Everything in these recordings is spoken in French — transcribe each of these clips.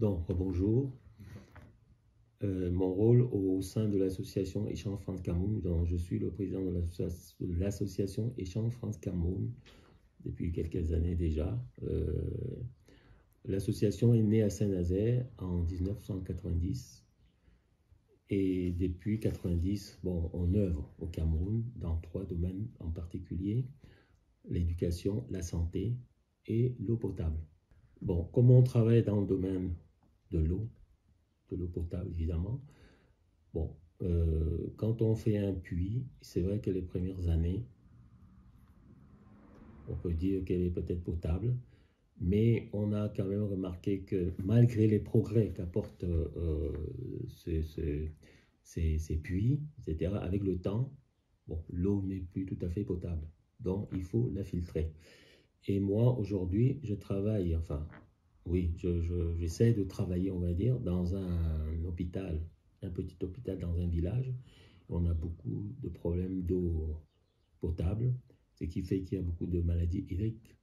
Donc, bonjour. Mon rôle au sein de l'association Échange France-Cameroun, dont je suis le président de l'association Échange France-Cameroun depuis quelques années déjà. L'association est née à Saint-Nazaire en 1990 et depuis 1990, bon, on œuvre au Cameroun dans 3 domaines en particulier: l'éducation, la santé et l'eau potable. Bon, comment on travaille dans le domaine de l'eau potable évidemment. Bon, quand on fait un puits, c'est vrai que les premières années, on peut dire qu'elle est peut-être potable, mais on a quand même remarqué que malgré les progrès qu'apportent ces puits, etc., avec le temps, bon, l'eau n'est plus tout à fait potable. Donc, il faut la filtrer. Et moi, aujourd'hui, je travaille, enfin, oui, j'essaie de travailler, on va dire, dans un hôpital, un petit hôpital dans un village. On a beaucoup de problèmes d'eau potable, ce qui fait qu'il y a beaucoup de maladies hydriques.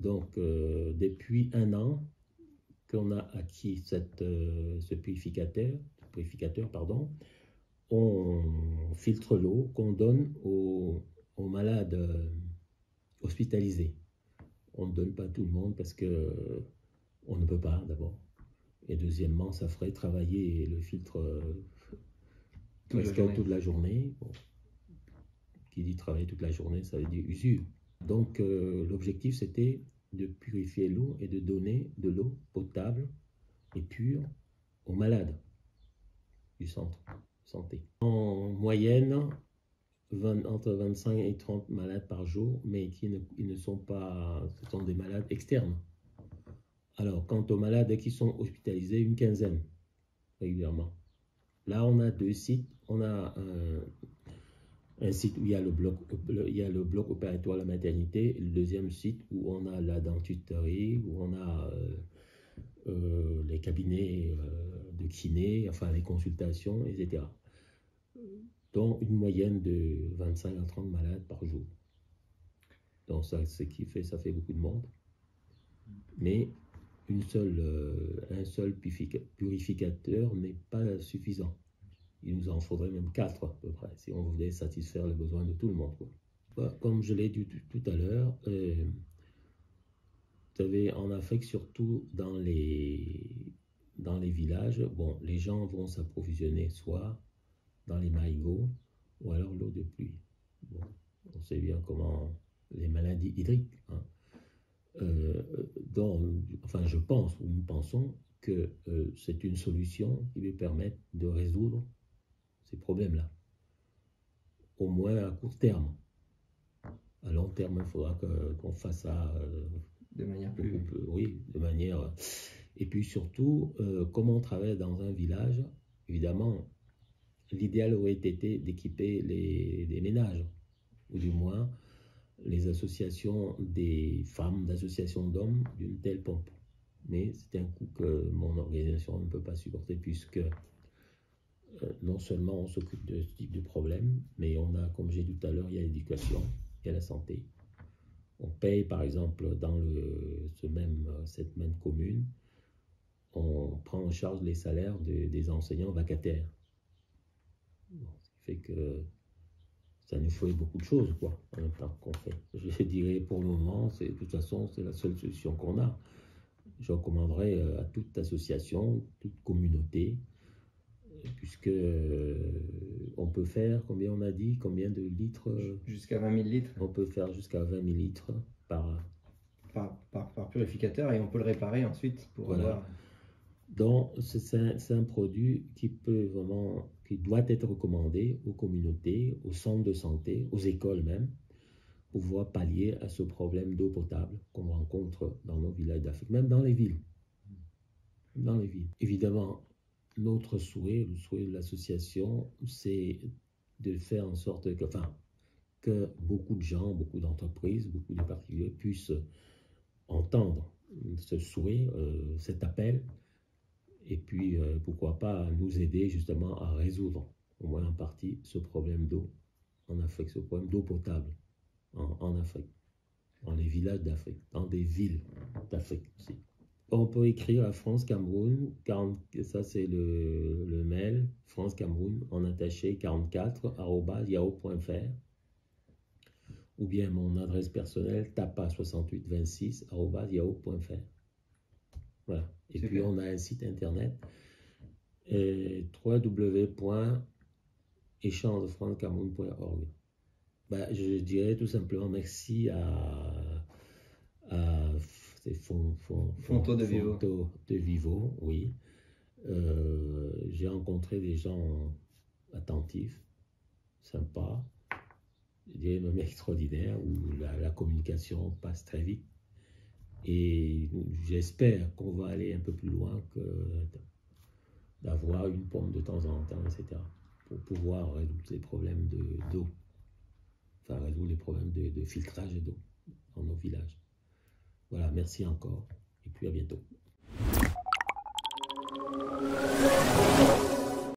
Donc, depuis 1 an qu'on a acquis ce purificateur, pardon, on filtre l'eau qu'on donne aux malades hospitalisés. On ne donne pas à tout le monde parce que on ne peut pas d'abord. Et deuxièmement, ça ferait travailler le filtre presque toute la journée. Bon. Qui dit travailler toute la journée, ça veut dire usure. Donc l'objectif c'était de purifier l'eau et de donner de l'eau potable et pure aux malades du centre de santé. En moyenne, entre 25 et 30 malades par jour, mais ils ne sont pas, ce sont des malades externes. Alors, quant aux malades qui sont hospitalisés, une quinzaine régulièrement. Là, on a 2 sites. On a un site où il y a le bloc opératoire, la maternité, et le deuxième site où on a la dentisterie, où on a les cabinets de kiné, enfin les consultations, etc. Donc, une moyenne de 25 à 30 malades par jour. Donc, ça, ce qui fait, ça fait beaucoup de monde. Mais un seul purificateur n'est pas suffisant. Il nous en faudrait même 4 à peu près, si on voulait satisfaire les besoins de tout le monde, quoi. Comme je l'ai dit tout à l'heure, vous savez, en Afrique, surtout dans les villages, bon, les gens vont s'approvisionner soit dans les maïgots ou alors l'eau de pluie. Bon, on sait bien comment les maladies hydriques, hein. Enfin, je pense, ou nous pensons que c'est une solution qui va permettre de résoudre ces problèmes-là, au moins à court terme. À long terme, il faudra qu'on fasse ça de manière oui, de manière. Et puis surtout, comme on travaille dans un village, évidemment, l'idéal aurait été d'équiper les ménages, ou du moins les associations des femmes, d'associations d'hommes d'une telle pompe. Mais c'est un coût que mon organisation ne peut pas supporter puisque non seulement on s'occupe de ce type de problème, mais on a, comme j'ai dit tout à l'heure, il y a l'éducation, il y a la santé. On paye par exemple dans cette même commune, on prend en charge les salaires des enseignants vacataires. Bon, ce qui fait que ça nous fait beaucoup de choses, quoi, en même temps qu'on fait. Je dirais pour le moment, de toute façon, c'est la seule solution qu'on a. Je recommanderais à toute association, toute communauté, puisque on peut faire, combien on a dit, combien de litres Jusqu'à 20 000 litres. On peut faire jusqu'à 20 000 litres par purificateur, et on peut le réparer ensuite pour voilà. Donc, c'est un produit qui doit être recommandé aux communautés, aux centres de santé, aux écoles même, pour pouvoir pallier à ce problème d'eau potable qu'on rencontre dans nos villages d'Afrique, même dans les villes. Dans les villes. Évidemment, notre souhait, le souhait de l'association, c'est de faire en sorte que beaucoup de gens, beaucoup d'entreprises, beaucoup de particuliers puissent entendre ce souhait, cet appel, et puis pourquoi pas nous aider justement à résoudre, au moins en partie, ce problème d'eau en Afrique, ce problème d'eau potable en Afrique, dans les villages d'Afrique, dans des villes d'Afrique aussi. On peut écrire à France Cameroun, 40, ça c'est le mail, France Cameroun en attaché 44@yahoo.fr, ou bien mon adresse personnelle tapa6826@yahoo.fr. Voilà. Et Super. puis on a un site internet www.échangefrancecameroun.org. Ben, je dirais tout simplement merci à Fonto de Vivo. Fonto de Vivo, oui. J'ai rencontré des gens attentifs, sympas, je dirais même extraordinaires, où la communication passe très vite. Et j'espère qu'on va aller un peu plus loin que d'avoir une pompe de temps en temps, etc. Pour pouvoir résoudre les problèmes d'eau. Enfin, résoudre les problèmes de filtrage d'eau dans nos villages. Voilà, merci encore et puis à bientôt.